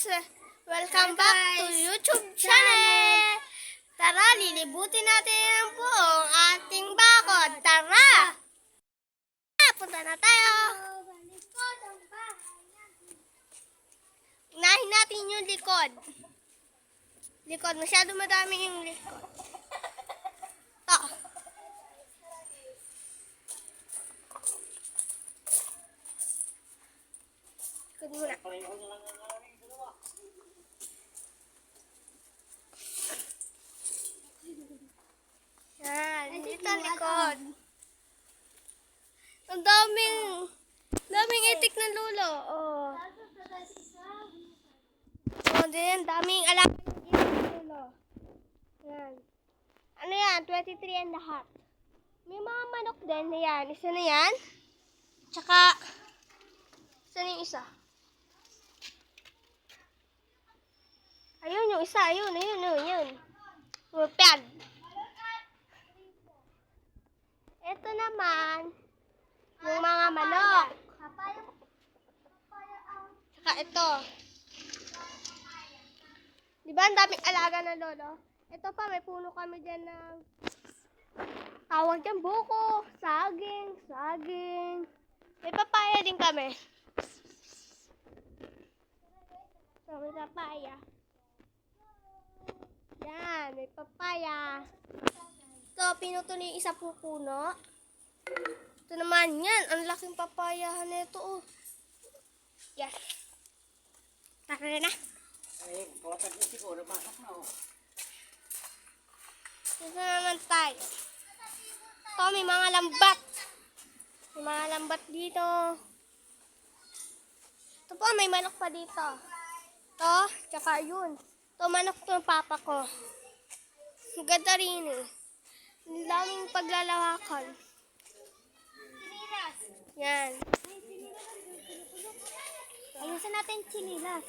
guys! Welcome back to YouTube channel! Tara, lilibutin natin po ang ating bakod. Tara! Punta na tayo! Unahin natin yung likod. Masyado madami yung likod. Ito. Likod muna. Yan, dito ang likod. Ang daming itik na lulo. Oh, din, daming alaga ng itik na lulo. Yan. Ano yan? 23 and a half. May mga manok din. Yan. Isa na yan. Tsaka, isa na yung isa. Ayun yung isa. Ayun. Rupad. Ito naman, yung mga manok. Saka ito. Diba ang daming alaga na lolo? Ito pa, may puno kami dyan ng tawag dyan, buko, saging. May papaya din kami. So, may papaya. Yan, may papaya. Ito, pinuto na yung isa po puno. Ito naman yan, ang laking papayahan na ito. Oh. Yan. Tara na. Ay, botag na siguro, masok na oh. Ito naman tayo. Ito, may mga lambat. May mga lambat dito. Ito po, may manok pa dito. Ito, tsaka yun. Ito, manok to ng papa ko. Ang ganda rin eh. Ang daming paglalawakan. Yan. Ayusin natin chinilas.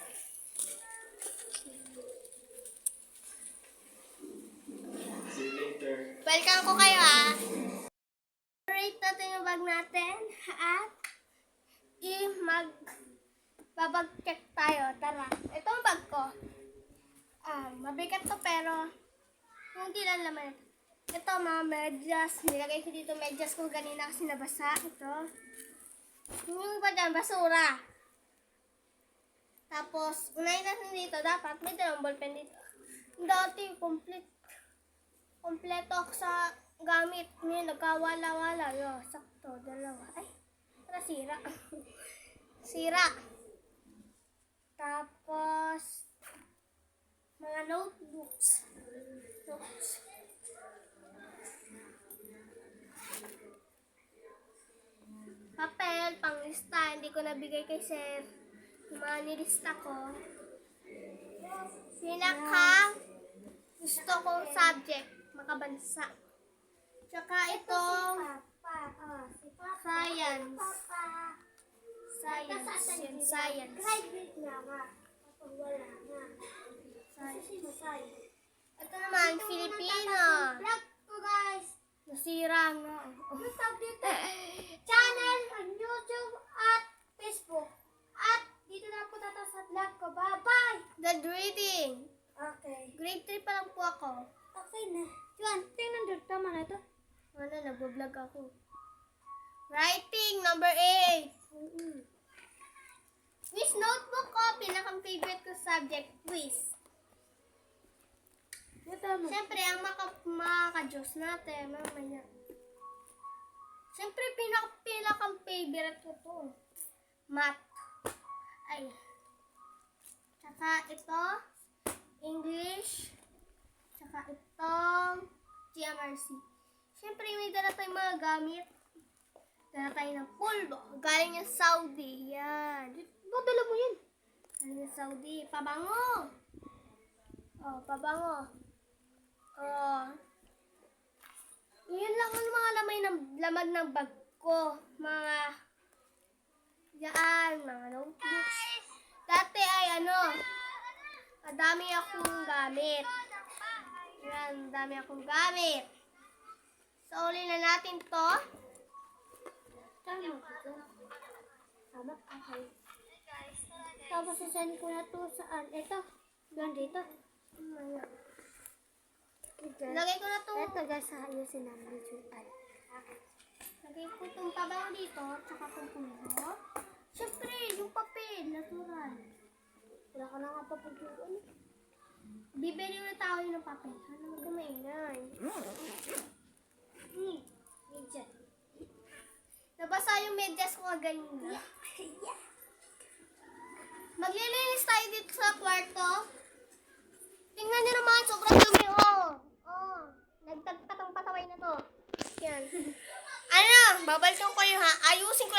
Welcome ko kayo Rate natin yung bag natin at babag-check tayo. Tara. Ito ang bag ko. Mabigat to pero hindi lang laman. Ito mga medyas. Nilagay ko dito medyas ko ganina kasi nabasa. Ito. Yung iba dyan, basura. Tapos, unahin natin dito. Dapat may dalawang ballpen dito. Dati, kompleto ako sa gamit. Ngayon, nagkawala-wala. Yo, sakto, dalawa. Ay, sira. Sira. Tapos, mga notebooks. Papel, panglista. Hindi ko nabigay kay sir. Yung mga nilista ko. Gusto kong subject. Makabansa. Tsaka itong science. Ito naman, Filipino. Nasira nga. Channel on YouTube at Facebook. At dito na po tayo sa vlog ko. Bye-bye! The reading. Okay. Grade 3 pa lang po ako. Okay na. Juan, tingnan doon. Tama na ito. Wala, nag-vlog ako. Writing, number 8. Quiz notebook ko, pinakang-favorite ko subject, quiz. Siyempre, ang maka-Diyos natin, mamaya. Siyempre, pinakang-favorite ko to. Math. Ay. Tsaka ito, English. Tsaka itong GMRC. Siyempre, may dala tayong mga gamit. Dala tayo ng pulbo. Galing yung Saudi. Yan. Dala mo yun. Galing yung Saudi. Pabango. Oh, pabango. Oh. Yun lang ang mga laman ng bag ko. Mga notebooks. Dati ay madami akong gamit. Yan, dami akong gamit. So, uli na natin to. Tama. Okay. Tapos sasend ko na to saan? Ito. Doon dito. Ayan. Lagay ko na to. Ito guys, ayusin namin yung Lagay ko itong pabaw dito, tsaka itong puno. Siyempre, yung papel, natural. Wala ka na nga papagluan. Bibili ulit tayo ng papel. Ano mo kumaingay? Medyo. Nabasa yung medyas ko kanina. Maglilinis tayo dito sa kwarto. Tingnan niyo naman, sobrang dumi, oh. Oh, nagtagpatang pataway na to. Yan. Ano, babalikan ko yung ha. Ayusin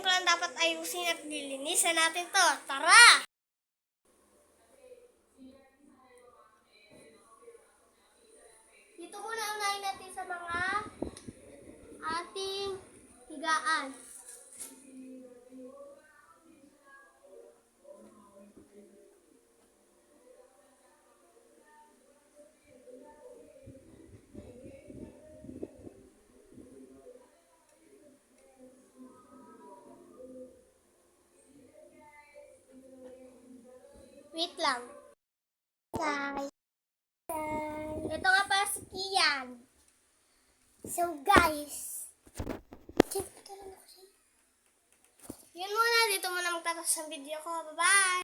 ko lang dapat ayusin at lilinisan natin to. Tara! Dito muna unahin natin sa mga ating higaan. Wait lang. Guys. Ito nga pala si Kian. So guys. Yun muna, dito muna magtatapos ang video ko. Bye-bye!